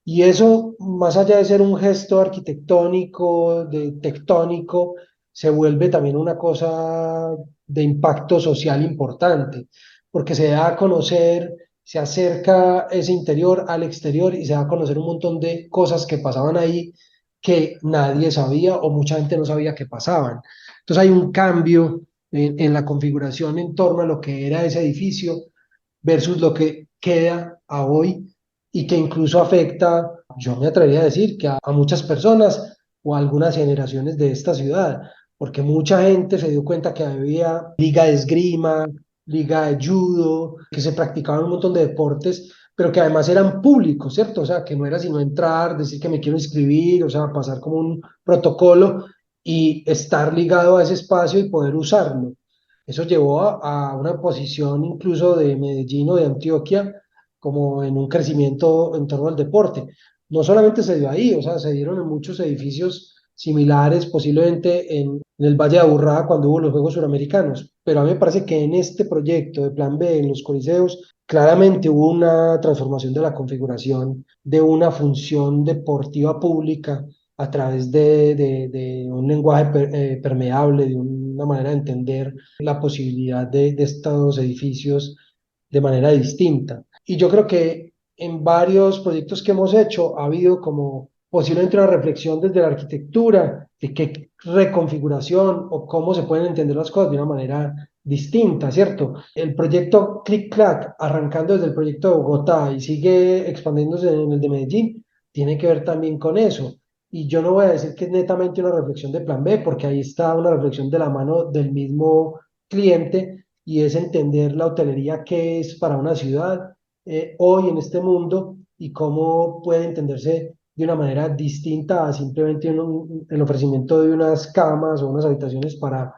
Y eso, más allá de ser un gesto arquitectónico, de tectónico, se vuelve también una cosa de impacto social importante, porque se da a conocer, se acerca ese interior al exterior y se da a conocer un montón de cosas que pasaban ahí que nadie sabía o mucha gente no sabía que pasaban. Entonces hay un cambio en la configuración en torno a lo que era ese edificio versus lo que queda a hoy y que incluso afecta, yo me atrevería a decir, que a muchas personas o a algunas generaciones de esta ciudad, porque mucha gente se dio cuenta que había liga de esgrima, liga de judo, que se practicaban un montón de deportes, pero que además eran públicos, ¿cierto? O sea, que no era sino entrar, decir que me quiero inscribir, o sea, pasar como un protocolo y estar ligado a ese espacio y poder usarlo. Eso llevó a una posición incluso de Medellín o de Antioquia como en un crecimiento en torno al deporte. No solamente se dio ahí, o sea, se dieron en muchos edificios similares, posiblemente en el Valle de Aburrá cuando hubo los Juegos Suramericanos, pero a mí me parece que en este proyecto de Plan B, en los Coliseos, claramente hubo una transformación de la configuración de una función deportiva pública a través de un lenguaje permeable, de una manera de entender la posibilidad de estos edificios de manera distinta. Y yo creo que en varios proyectos que hemos hecho ha habido como posiblemente una reflexión desde la arquitectura de qué reconfiguración o cómo se pueden entender las cosas de una manera distinta, ¿cierto? El proyecto Click Clack, arrancando desde el proyecto de Bogotá y sigue expandiéndose en el de Medellín, tiene que ver también con eso. Y yo no voy a decir que es netamente una reflexión de plan B, porque ahí está una reflexión de la mano del mismo cliente y es entender la hotelería que es para una ciudad hoy en este mundo y cómo puede entenderse de una manera distinta a simplemente el ofrecimiento de unas camas o unas habitaciones para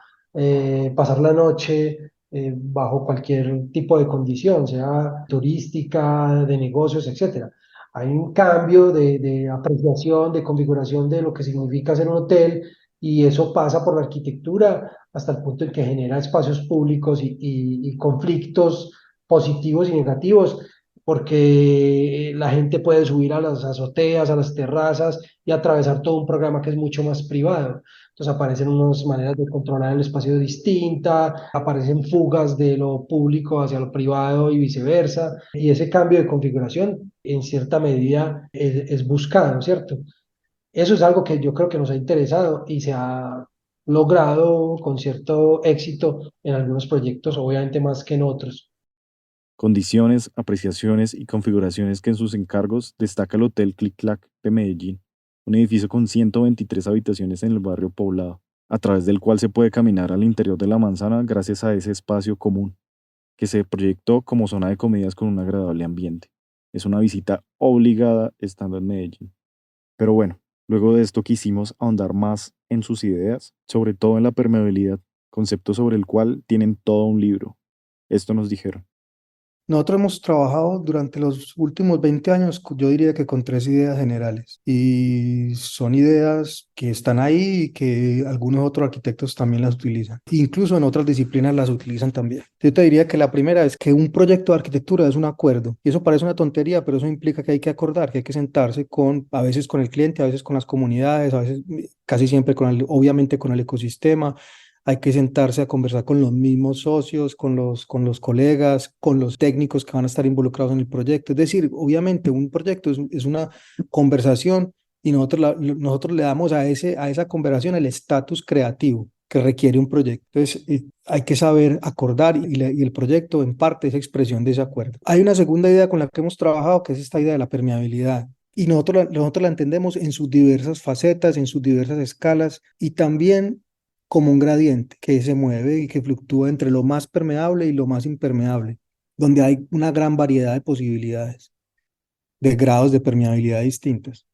pasar la noche bajo cualquier tipo de condición, sea turística, de negocios, etcétera. Hay un cambio de apreciación, de configuración de lo que significa ser un hotel y eso pasa por la arquitectura hasta el punto en que genera espacios públicos y conflictos positivos y negativos, porque la gente puede subir a las azoteas, a las terrazas y atravesar todo un programa que es mucho más privado. Entonces aparecen unas maneras de controlar el espacio distinta, aparecen fugas de lo público hacia lo privado y viceversa. Y ese cambio de configuración en cierta medida es buscado, ¿cierto? Eso es algo que yo creo que nos ha interesado y se ha logrado con cierto éxito en algunos proyectos, obviamente más que en otros. Condiciones, apreciaciones y configuraciones que en sus encargos destaca el Hotel Clic Clac de Medellín, un edificio con 123 habitaciones en el barrio Poblado, a través del cual se puede caminar al interior de la manzana gracias a ese espacio común, que se proyectó como zona de comidas con un agradable ambiente. Es una visita obligada estando en Medellín. Pero bueno, luego de esto quisimos ahondar más en sus ideas, sobre todo en la permeabilidad, concepto sobre el cual tienen todo un libro. Esto nos dijeron. Nosotros hemos trabajado durante los últimos 20 años, yo diría que con 3 ideas generales. Y son ideas que están ahí y que algunos otros arquitectos también las utilizan. Incluso en otras disciplinas las utilizan también. Yo te diría que la primera es que un proyecto de arquitectura es un acuerdo. Y eso parece una tontería, pero eso implica que hay que acordar, que hay que sentarse a veces con el cliente, a veces con las comunidades, a veces casi siempre obviamente con el ecosistema. Hay que sentarse a conversar con los mismos socios, con los colegas, con los técnicos que van a estar involucrados en el proyecto. Es decir, obviamente un proyecto es una conversación y nosotros le damos a esa conversación el estatus creativo que requiere un proyecto. Entonces, hay que saber acordar y el proyecto en parte es expresión de ese acuerdo. Hay una segunda idea con la que hemos trabajado, que es esta idea de la permeabilidad. Y nosotros la entendemos en sus diversas facetas, en sus diversas escalas y también como un gradiente que se mueve y que fluctúa entre lo más permeable y lo más impermeable, donde hay una gran variedad de posibilidades, de grados de permeabilidad distintos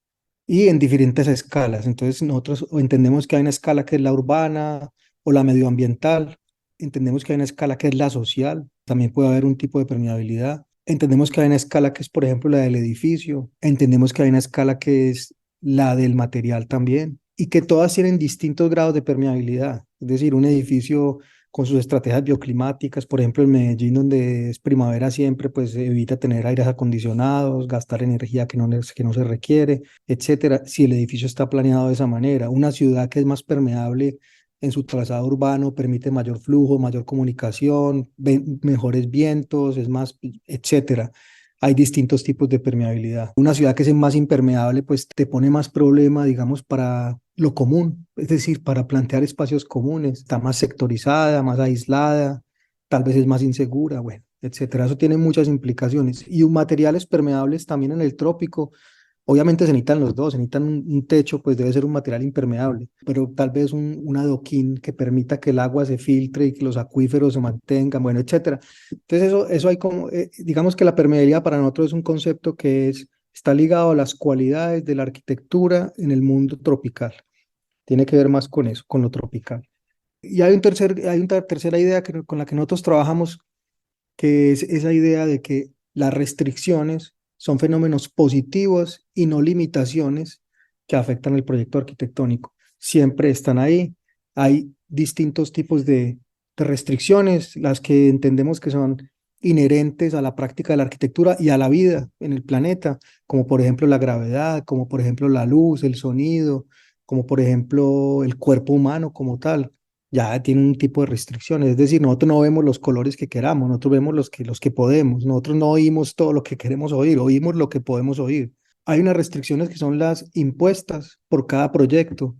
y en diferentes escalas. Entonces nosotros entendemos que hay una escala que es la urbana o la medioambiental, entendemos que hay una escala que es la social, también puede haber un tipo de permeabilidad. Entendemos que hay una escala que es, por ejemplo, la del edificio. Entendemos que hay una escala que es la del material también y que todas tienen distintos grados de permeabilidad. Es decir, un edificio con sus estrategias bioclimáticas, por ejemplo, en Medellín, donde es primavera siempre, pues evita tener aires acondicionados, gastar energía que no se requiere, etcétera, si el edificio está planeado de esa manera. Una ciudad que es más permeable en su trazado urbano permite mayor flujo, mayor comunicación, mejores vientos, es más, etcétera. Hay distintos tipos de permeabilidad. Una ciudad que es más impermeable, pues te pone más problema, digamos, para lo común, es decir, para plantear espacios comunes. Está más sectorizada, más aislada, tal vez es más insegura, bueno, etcétera. Eso tiene muchas implicaciones. Y materiales permeables también en el trópico. Obviamente se necesitan los dos, se necesitan un techo, pues debe ser un material impermeable, pero tal vez un adoquín que permita que el agua se filtre y que los acuíferos se mantengan, bueno, etcétera. Entonces eso hay como, digamos que la permeabilidad para nosotros es un concepto que está ligado a las cualidades de la arquitectura en el mundo tropical. tiene que ver más con eso, con lo tropical. Y hay una tercera idea con la que nosotros trabajamos, que es esa idea de que las restricciones son fenómenos positivos y no limitaciones que afectan el proyecto arquitectónico. Siempre están ahí. Hay distintos tipos de restricciones, las que entendemos que son inherentes a la práctica de la arquitectura y a la vida en el planeta, como por ejemplo la gravedad, como por ejemplo la luz, el sonido, como por ejemplo el cuerpo humano como tal ya tiene un tipo de restricciones. Es decir, nosotros no vemos los colores que queramos, nosotros vemos los que podemos, nosotros no oímos todo lo que queremos oír, oímos lo que podemos oír. Hay unas restricciones que son las impuestas por cada proyecto,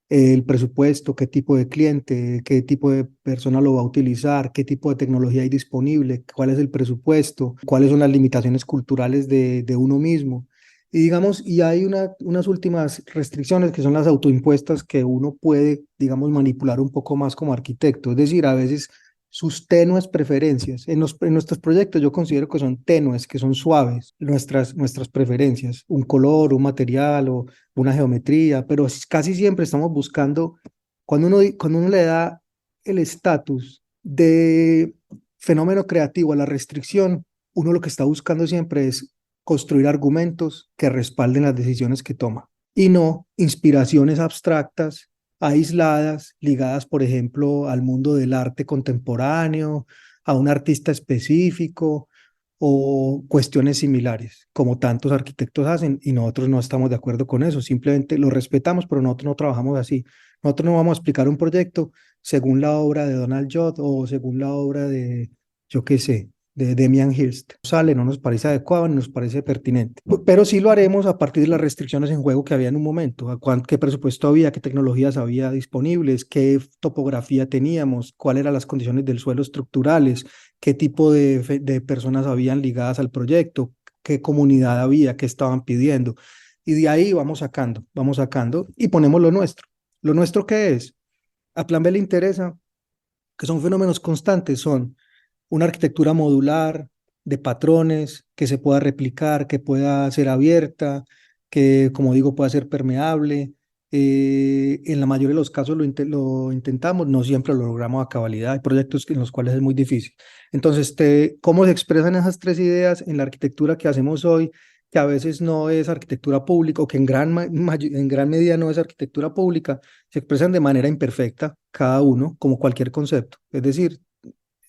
el presupuesto, qué tipo de cliente, qué tipo de persona lo va a utilizar, qué tipo de tecnología hay disponible, cuál es el presupuesto, cuáles son las limitaciones culturales de uno mismo. Y digamos, y hay unas últimas restricciones que son las autoimpuestas que uno puede, digamos, manipular un poco más como arquitecto. Es decir, a veces sus tenues preferencias. En nuestros proyectos yo considero que son tenues, que son suaves, nuestras preferencias, un color, un material o una geometría, pero casi siempre estamos buscando, cuando uno le da el estatus de fenómeno creativo a la restricción, uno lo que está buscando siempre es construir argumentos que respalden las decisiones que toma y no inspiraciones abstractas, aisladas, ligadas, por ejemplo, al mundo del arte contemporáneo, a un artista específico o cuestiones similares, como tantos arquitectos hacen y nosotros no estamos de acuerdo con eso, simplemente lo respetamos, pero nosotros no trabajamos así. Nosotros no vamos a explicar un proyecto según la obra de Donald Judd o según la obra de, yo qué sé, de Demian Hirst. Sale, no nos parece adecuado ni nos parece pertinente. Pero sí lo haremos a partir de las restricciones en juego que había en un momento, qué presupuesto había, qué tecnologías había disponibles, qué topografía teníamos, cuáles eran las condiciones del suelo estructurales, qué tipo de personas habían ligadas al proyecto, qué comunidad había, qué estaban pidiendo. Y de ahí vamos sacando y ponemos lo nuestro. ¿Lo nuestro qué es? A Plan B le interesa que son fenómenos constantes, son una arquitectura modular de patrones que se pueda replicar, que pueda ser abierta, que, como digo, pueda ser permeable. En la mayoría de los casos lo intentamos, no siempre lo logramos a cabalidad. Hay proyectos en los cuales es muy difícil. Entonces, ¿cómo se expresan esas tres ideas en la arquitectura que hacemos hoy? Que a veces no es arquitectura pública o que en gran medida no es arquitectura pública, se expresan de manera imperfecta, cada uno, como cualquier concepto. Es decir,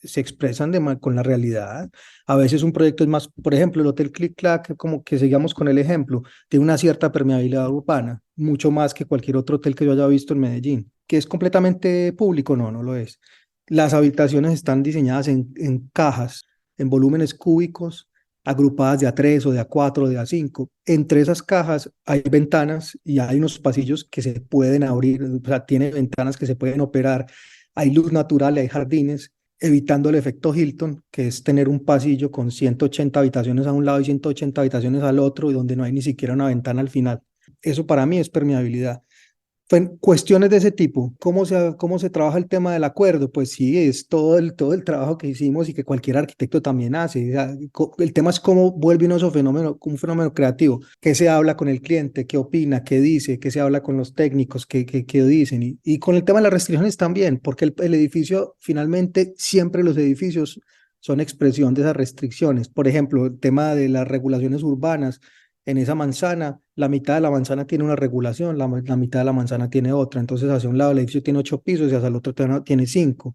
se expresan con la realidad. A veces un proyecto es más, por ejemplo, el Hotel Click Clack, como que sigamos con el ejemplo, tiene una cierta permeabilidad urbana, mucho más que cualquier otro hotel que yo haya visto en Medellín, que es completamente público, no, no lo es. Las habitaciones están diseñadas en cajas, en volúmenes cúbicos, agrupadas de A3 o de A4 o de A5. Entre esas cajas hay ventanas y hay unos pasillos que se pueden abrir, o sea, tiene ventanas que se pueden operar, hay luz natural, hay jardines, evitando el efecto Hilton, que es tener un pasillo con 180 habitaciones a un lado y 180 habitaciones al otro, y donde no hay ni siquiera una ventana al final. Eso para mí es permeabilidad. Cuestiones de ese tipo, cómo se trabaja el tema del acuerdo? Pues sí, es todo el trabajo que hicimos y que cualquier arquitecto también hace. O sea, el tema es cómo vuelve uno eso fenómeno, un fenómeno creativo. ¿Qué se habla con el cliente? ¿Qué opina? ¿Qué dice? ¿Qué se habla con los técnicos? ¿Qué dicen? Y con el tema de las restricciones también, porque el edificio, finalmente, siempre los edificios son expresión de esas restricciones. Por ejemplo, el tema de las regulaciones urbanas en esa manzana, la mitad de la manzana tiene una regulación, la mitad de la manzana tiene otra. Entonces, hacia un lado el edificio tiene 8 pisos y hacia el otro tiene 5.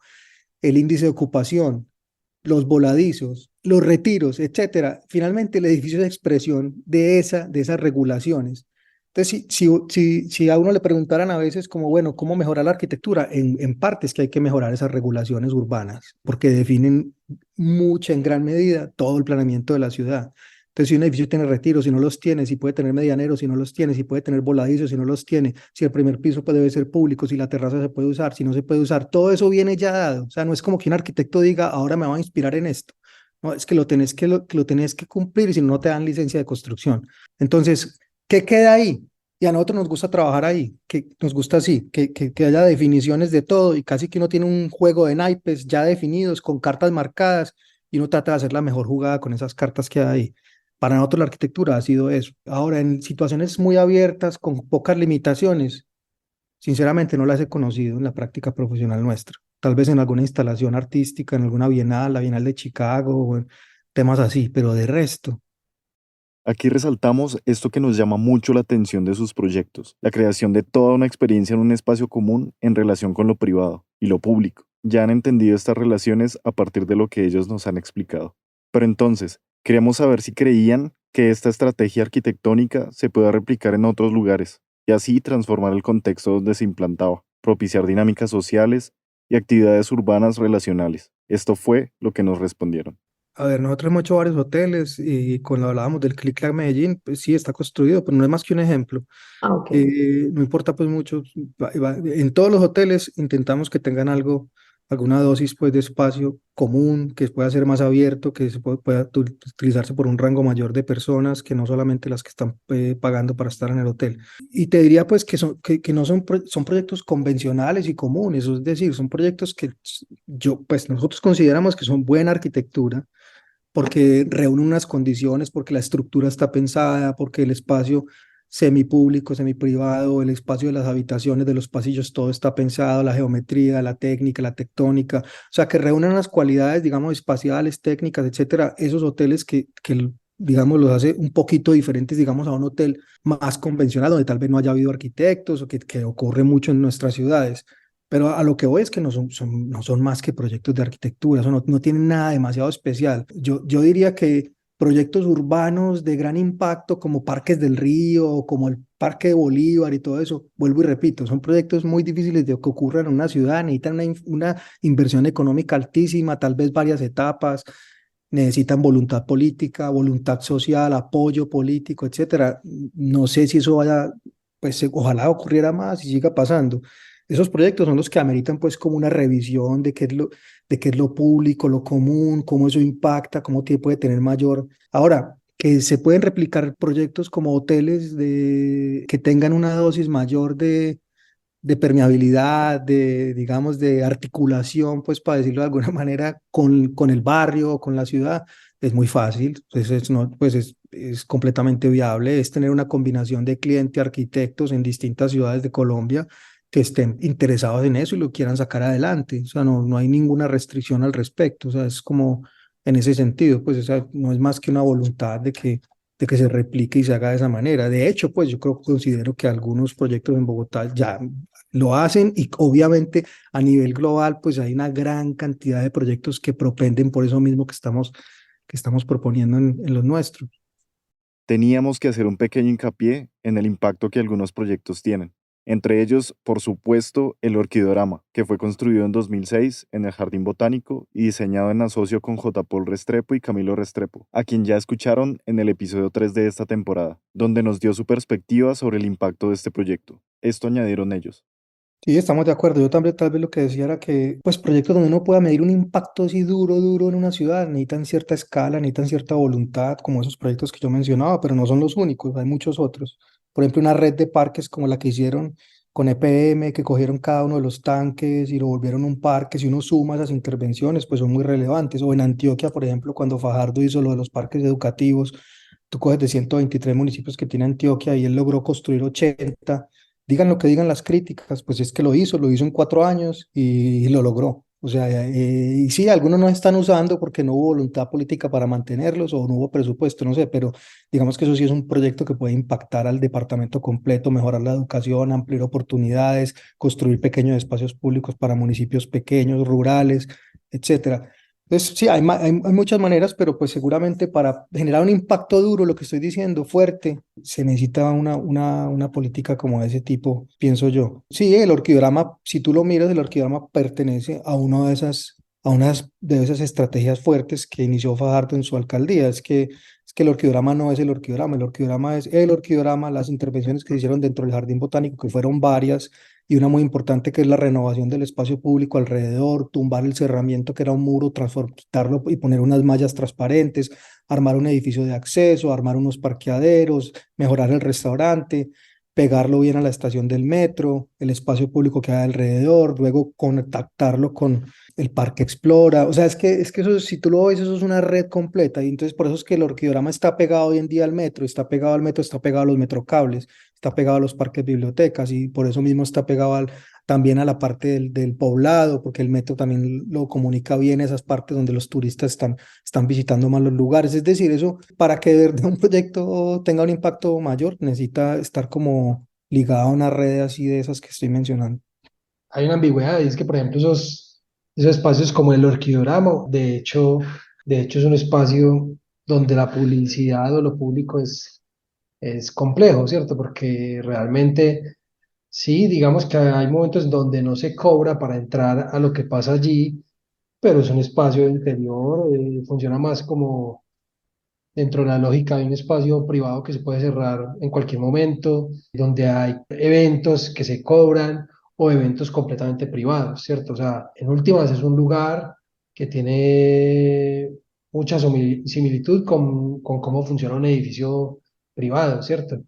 El índice de ocupación, los voladizos, los retiros, etcétera. Finalmente, el edificio es expresión de esas regulaciones. Entonces, si a uno le preguntaran a veces como, bueno, ¿cómo mejorar la arquitectura? En parte es que hay que mejorar esas regulaciones urbanas, porque definen mucha, en gran medida, todo el planeamiento de la ciudad. Entonces, si un edificio tiene retiros, si no los tiene, si puede tener medianeros, si no los tiene, si puede tener voladizos, si no los tiene, si el primer piso debe ser público, si la terraza se puede usar, si no se puede usar, todo eso viene ya dado. O sea, no es como que un arquitecto diga, ahora me voy a inspirar en esto. No, es que lo tenés que cumplir y si no, no te dan licencia de construcción. Entonces, ¿qué queda ahí? Y a nosotros nos gusta trabajar ahí, que nos gusta así, que haya definiciones de todo y casi que uno tiene un juego de naipes ya definidos, con cartas marcadas, y uno trata de hacer la mejor jugada con esas cartas que hay ahí. Para nosotros la arquitectura ha sido eso. Ahora, en situaciones muy abiertas, con pocas limitaciones, Sinceramente no las he conocido en la práctica profesional nuestra. Tal vez en alguna instalación artística, en alguna bienal, la Bienal de Chicago, o en temas así, pero de resto. Aquí resaltamos esto que nos llama mucho la atención de sus proyectos, la creación de toda una experiencia en un espacio común en relación con lo privado y lo público. Ya han entendido estas relaciones a partir de lo que ellos nos han explicado. Pero entonces, queríamos saber si creían que esta estrategia arquitectónica se puede replicar en otros lugares y así transformar el contexto donde se implantaba, propiciar dinámicas sociales y actividades urbanas relacionales. Esto fue lo que nos respondieron. A ver, nosotros hemos hecho varios hoteles y cuando hablábamos del Click Clack Medellín, pues sí, está construido, pero no es más que un ejemplo. Ah, ok. No importa pues mucho, en todos los hoteles intentamos que tengan algo, alguna dosis pues de espacio común, que pueda ser más abierto, que pueda utilizarse por un rango mayor de personas, que no solamente las que están pagando para estar en el hotel. Y te diría pues que no son, son proyectos convencionales y comunes, es decir, son proyectos que pues nosotros consideramos que son buena arquitectura porque reúne unas condiciones, porque la estructura está pensada, porque el espacio semipúblico, semiprivado, el espacio de las habitaciones, de los pasillos, todo está pensado, la geometría, la técnica, la tectónica, o sea, que reúnen las cualidades, digamos, espaciales, técnicas, etcétera, esos hoteles digamos, los hace un poquito diferentes, digamos, a un hotel más convencional, donde tal vez no haya habido arquitectos o que ocurre mucho en nuestras ciudades. Pero a lo que voy es que no son más que proyectos de arquitectura, eso no tienen nada demasiado especial. Yo diría que proyectos urbanos de gran impacto como Parques del Río, como el Parque de Bolívar y todo eso, vuelvo y repito, son proyectos muy difíciles de que ocurran en una ciudad, necesitan una inversión económica altísima, tal vez varias etapas, necesitan voluntad política, voluntad social, apoyo político, etcétera. No sé si eso vaya, pues ojalá ocurriera más y siga pasando. Esos proyectos son los que ameritan pues como una revisión de qué es lo público, lo común, cómo eso impacta, puede tener mayor. Ahora, que se pueden replicar proyectos como hoteles que tengan una dosis mayor de permeabilidad, digamos, de articulación, pues para decirlo de alguna manera, con el barrio, con la ciudad, es muy fácil, no, pues es completamente viable, es tener una combinación de cliente-arquitectos en distintas ciudades de Colombia que estén interesados en eso y lo quieran sacar adelante, o sea, no hay ninguna restricción al respecto, o sea, es como en ese sentido, pues o sea, no es más que una voluntad de que se replique y se haga de esa manera. De hecho, pues yo considero que algunos proyectos en Bogotá ya lo hacen y obviamente a nivel global pues hay una gran cantidad de proyectos que propenden por eso mismo que estamos proponiendo en los nuestros. Teníamos que hacer un pequeño hincapié en el impacto que algunos proyectos tienen. Entre ellos, por supuesto, el Orquidorama, que fue construido en 2006 en el Jardín Botánico y diseñado en asocio con J. Paul Restrepo y Camilo Restrepo, a quien ya escucharon en el episodio 3 de esta temporada, donde nos dio su perspectiva sobre el impacto de este proyecto. Esto añadieron ellos. Sí, estamos de acuerdo. Yo también tal vez lo que decía era que, pues, proyectos donde uno pueda medir un impacto así duro en una ciudad, necesitan cierta escala, necesitan cierta voluntad, como esos proyectos que yo mencionaba, pero no son los únicos, hay muchos otros. Por ejemplo, una red de parques como la que hicieron con EPM, que cogieron cada uno de los tanques y lo volvieron un parque. Si uno suma esas intervenciones, pues son muy relevantes. O en Antioquia, por ejemplo, cuando Fajardo hizo lo de los parques educativos, tú coges de 123 municipios que tiene Antioquia y él logró construir 80. Digan lo que digan las críticas, pues es que lo hizo en 4 años y lo logró. O sea, y sí, algunos no están usando porque no hubo voluntad política para mantenerlos o no hubo presupuesto, no sé, pero digamos que eso sí es un proyecto que puede impactar al departamento completo, mejorar la educación, ampliar oportunidades, construir pequeños espacios públicos para municipios pequeños, rurales, etcétera. Entonces, sí, hay muchas maneras, pero pues seguramente para generar un impacto duro, lo que estoy diciendo, fuerte, se necesita una política como de ese tipo, pienso yo. Sí, el orquidorama, si tú lo miras, el orquidorama pertenece a una de esas estrategias fuertes que inició Fajardo en su alcaldía. Es que el orquidorama no es el orquidorama es el orquidorama, las intervenciones que se hicieron dentro del jardín botánico, que fueron varias, y una muy importante que es la renovación del espacio público alrededor, tumbar el cerramiento que era un muro, quitarlo y poner unas mallas transparentes, armar un edificio de acceso, armar unos parqueaderos, mejorar el restaurante. pegarlo bien a la estación del metro, el espacio público que hay alrededor, luego contactarlo con el Parque Explora. O sea, es que eso, si tú lo ves, eso es una red completa. Y entonces por eso es que el orquidiorama está pegado hoy en día al metro, está pegado al metro, está pegado a los metrocables, está pegado a los parques bibliotecas y por eso mismo está pegado también a la parte del poblado, porque el metro también lo comunica bien esas partes donde los turistas están visitando más los lugares. Es decir, eso para que de verdad un proyecto tenga un impacto mayor, necesita estar como ligado a una red así de esas que estoy mencionando. Hay una ambigüedad, y es que, por ejemplo, esos espacios como el orquidorama, de hecho es un espacio donde la publicidad o lo público es complejo, ¿cierto? Porque realmente, sí, digamos que hay momentos donde no se cobra para entrar a lo que pasa allí, pero es un espacio interior, funciona más como dentro de la lógica de un espacio privado que se puede cerrar en cualquier momento, donde hay eventos que se cobran o eventos completamente privados, ¿cierto? O sea, en últimas es un lugar que tiene mucha similitud con cómo funciona un edificio privado, ¿cierto?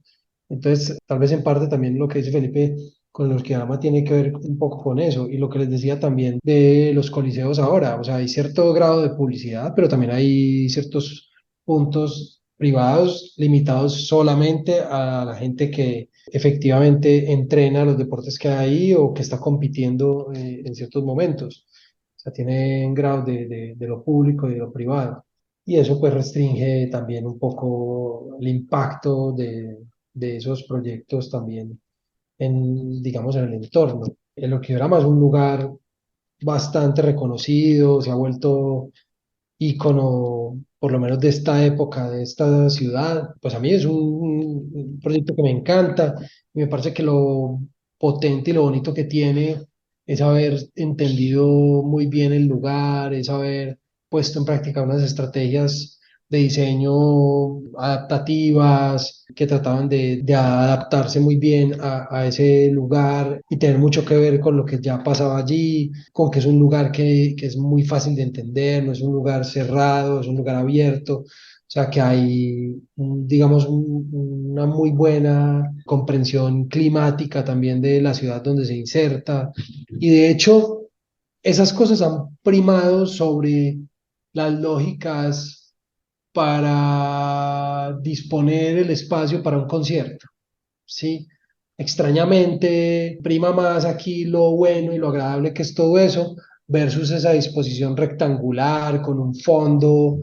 Entonces, tal vez en parte también lo que dice Felipe con los que ama tiene que ver un poco con eso y lo que les decía también de los coliseos ahora, o sea, hay cierto grado de publicidad, pero también hay ciertos puntos privados limitados solamente a la gente que efectivamente entrena los deportes que hay ahí o que está compitiendo en ciertos momentos. O sea, tienen grados de lo público y de lo privado. Y eso pues restringe también un poco el impacto de esos proyectos también digamos, en el entorno. El Orquidiorama es un lugar bastante reconocido, se ha vuelto ícono, por lo menos de esta época, de esta ciudad. Pues a mí es un proyecto que me encanta y me parece que lo potente y lo bonito que tiene es haber entendido muy bien el lugar, es haber puesto en práctica unas estrategias de diseño adaptativas que trataban de adaptarse muy bien a ese lugar y tener mucho que ver con lo que ya pasaba allí, con que es un lugar que es muy fácil de entender, no es un lugar cerrado, es un lugar abierto. O sea que hay, digamos, una muy buena comprensión climática también de la ciudad donde se inserta. Y de hecho, esas cosas han primado sobre las lógicas para disponer el espacio para un concierto, ¿sí? Extrañamente, prima más aquí lo bueno y lo agradable que es todo eso, versus esa disposición rectangular con un fondo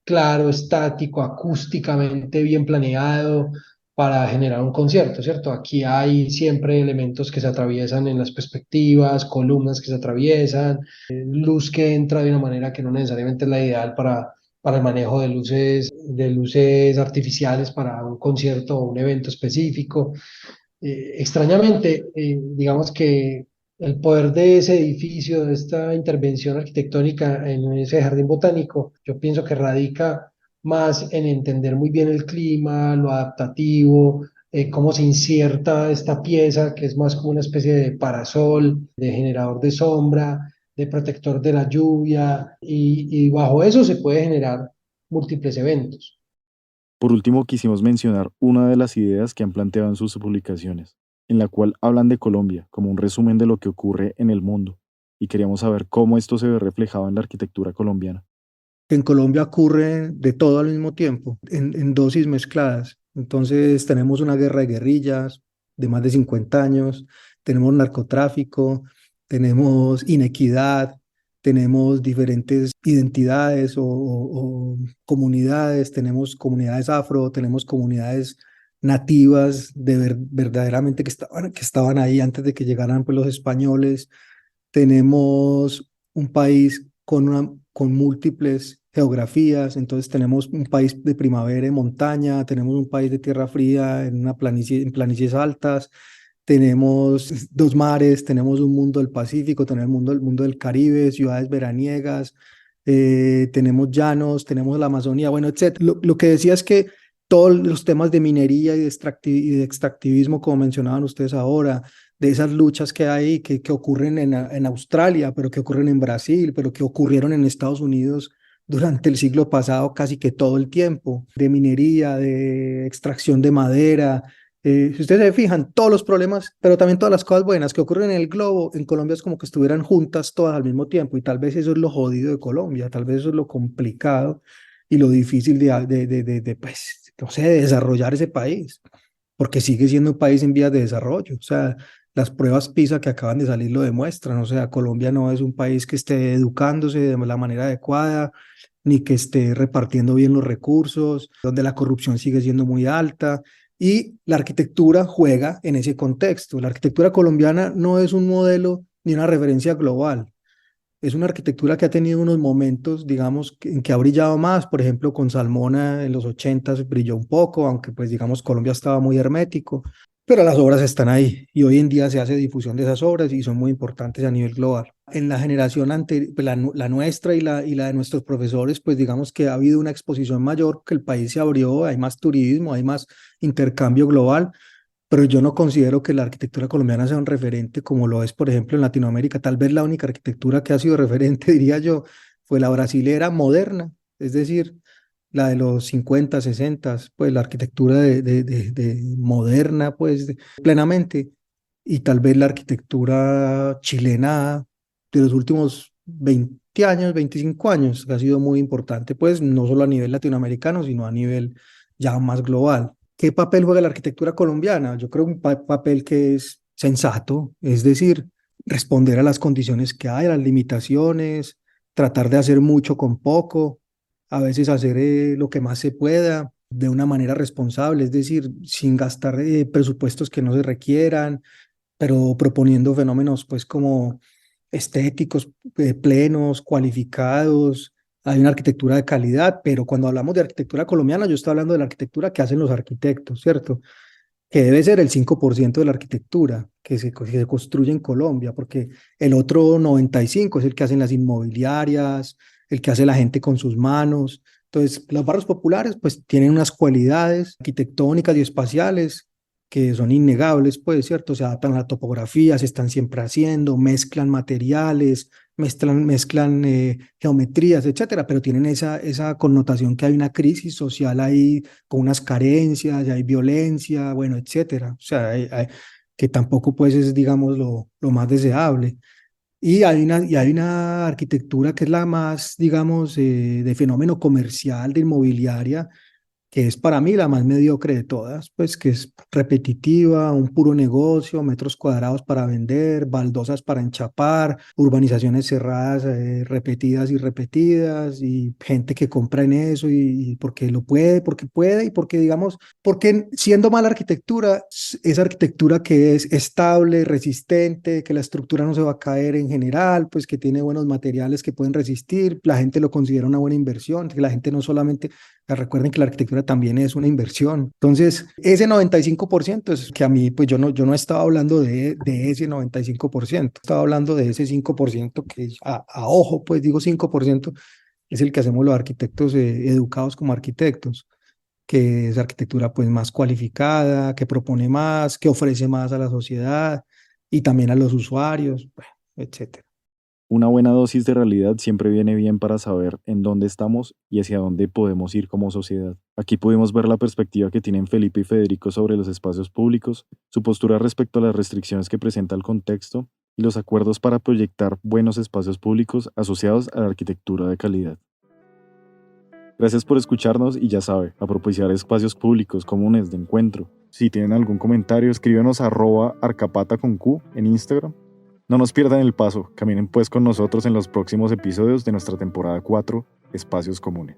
claro, estático, acústicamente bien planeado para generar un concierto, ¿cierto? Aquí hay siempre elementos que se atraviesan en las perspectivas, columnas que se atraviesan, luz que entra de una manera que no necesariamente es la ideal para el manejo de luces artificiales para un concierto o un evento específico. Extrañamente, digamos que el poder de ese edificio, de esta intervención arquitectónica en ese jardín botánico, yo pienso que radica más en entender muy bien el clima, lo adaptativo, cómo se inserta esta pieza, que es más como una especie de parasol, de generador de sombra, de protector de la lluvia, y bajo eso se puede generar múltiples eventos. Por último, quisimos mencionar una de las ideas que han planteado en sus publicaciones, en la cual hablan de Colombia como un resumen de lo que ocurre en el mundo, y queríamos saber cómo esto se ve reflejado en la arquitectura colombiana. En Colombia ocurre de todo al mismo tiempo, en dosis mezcladas. Entonces tenemos una guerra de guerrillas de más de 50 años, tenemos narcotráfico, tenemos inequidad, tenemos diferentes identidades o comunidades, tenemos comunidades afro, tenemos comunidades nativas verdaderamente que estaban ahí antes de que llegaran pues, los españoles. Tenemos un país con múltiples geografías, entonces tenemos un país de primavera y montaña, tenemos un país de tierra fría en planicies altas, tenemos dos mares, tenemos un mundo del Pacífico, tenemos el mundo del Caribe, ciudades veraniegas, tenemos llanos, tenemos la Amazonía, bueno, etc. Lo que decía es que todos los temas de minería y de extractivismo, como mencionaban ustedes ahora, de esas luchas que hay, que ocurren en Australia, pero que ocurren en Brasil, pero que ocurrieron en Estados Unidos durante el siglo pasado casi que todo el tiempo, de minería, de extracción de madera, Si ustedes se fijan, todos los problemas, pero también todas las cosas buenas que ocurren en el globo, en Colombia es como que estuvieran juntas todas al mismo tiempo, y tal vez eso es lo jodido de Colombia, tal vez eso es lo complicado y lo difícil pues, no sé, de desarrollar ese país, porque sigue siendo un país en vías de desarrollo. O sea, las pruebas PISA que acaban de salir lo demuestran. O sea, Colombia no es un país que esté educándose de la manera adecuada, ni que esté repartiendo bien los recursos, donde la corrupción sigue siendo muy alta. Y la arquitectura juega en ese contexto. La arquitectura colombiana no es un modelo ni una referencia global. Es una arquitectura que ha tenido unos momentos, digamos, en que ha brillado más. Por ejemplo, con Salmona en los 80s brilló un poco, aunque pues digamos Colombia estaba muy hermético, pero las obras están ahí y hoy en día se hace difusión de esas obras y son muy importantes a nivel global. En la generación anterior, pues, la nuestra y la de nuestros profesores, pues digamos que ha habido una exposición mayor, que el país se abrió, hay más turismo, hay más intercambio global, pero yo no considero que la arquitectura colombiana sea un referente como lo es, por ejemplo, en Latinoamérica. Tal vez la única arquitectura que ha sido referente, diría yo, fue la brasilera moderna, es decir, la de los 50, 60, pues la arquitectura de moderna, pues plenamente, y tal vez la arquitectura chilena de los últimos 20 años, 25 años, que ha sido muy importante, pues no solo a nivel latinoamericano, sino a nivel ya más global. ¿Qué papel juega la arquitectura colombiana? Yo creo un papel que es sensato, es decir, responder a las condiciones que hay, a las limitaciones, tratar de hacer mucho con poco, a veces hacer lo que más se pueda de una manera responsable, es decir, sin gastar presupuestos que no se requieran, pero proponiendo fenómenos pues como estéticos, plenos, cualificados. Hay una arquitectura de calidad, pero cuando hablamos de arquitectura colombiana, yo estoy hablando de la arquitectura que hacen los arquitectos, ¿cierto? Que debe ser el 5% de la arquitectura que se construye en Colombia, porque el otro 95% es el que hacen las inmobiliarias, el que hace la gente con sus manos. Entonces, los barrios populares pues tienen unas cualidades arquitectónicas y espaciales que son innegables, pues, ¿cierto? Se adaptan a la topografía, se están siempre haciendo, mezclan materiales, mezclan geometrías, etcétera, pero tienen esa connotación que hay una crisis social ahí con unas carencias, y hay violencia, bueno, etcétera. O sea, que tampoco pues es, digamos, lo más deseable. Y hay una arquitectura que es la más, digamos, de fenómeno comercial, de inmobiliaria, que es para mí la más mediocre de todas, pues que es repetitiva, un puro negocio, metros cuadrados para vender, baldosas para enchapar, urbanizaciones cerradas, repetidas y repetidas, y gente que compra en eso y porque lo porque puede y porque, digamos, porque siendo mala arquitectura, es arquitectura que es estable, resistente, que la estructura no se va a caer en general, pues que tiene buenos materiales que pueden resistir, la gente lo considera una buena inversión, que la gente no solamente recuerden que la arquitectura también es una inversión. Entonces, ese 95% es que a mí, pues yo no estaba hablando de ese 95%, estaba hablando de ese 5% que a ojo, pues digo 5%, es el que hacemos los arquitectos educados como arquitectos, que es arquitectura pues más cualificada, que propone más, que ofrece más a la sociedad y también a los usuarios, bueno, etcétera. Una buena dosis de realidad siempre viene bien para saber en dónde estamos y hacia dónde podemos ir como sociedad. Aquí pudimos ver la perspectiva que tienen Felipe y Federico sobre los espacios públicos, su postura respecto a las restricciones que presenta el contexto y los acuerdos para proyectar buenos espacios públicos asociados a la arquitectura de calidad. Gracias por escucharnos y ya sabe, a propiciar espacios públicos comunes de encuentro. Si tienen algún comentario, escríbenos a @arcapata con Q en Instagram. No nos pierdan el paso, caminen pues con nosotros en los próximos episodios de nuestra temporada 4, Espacios Comunes.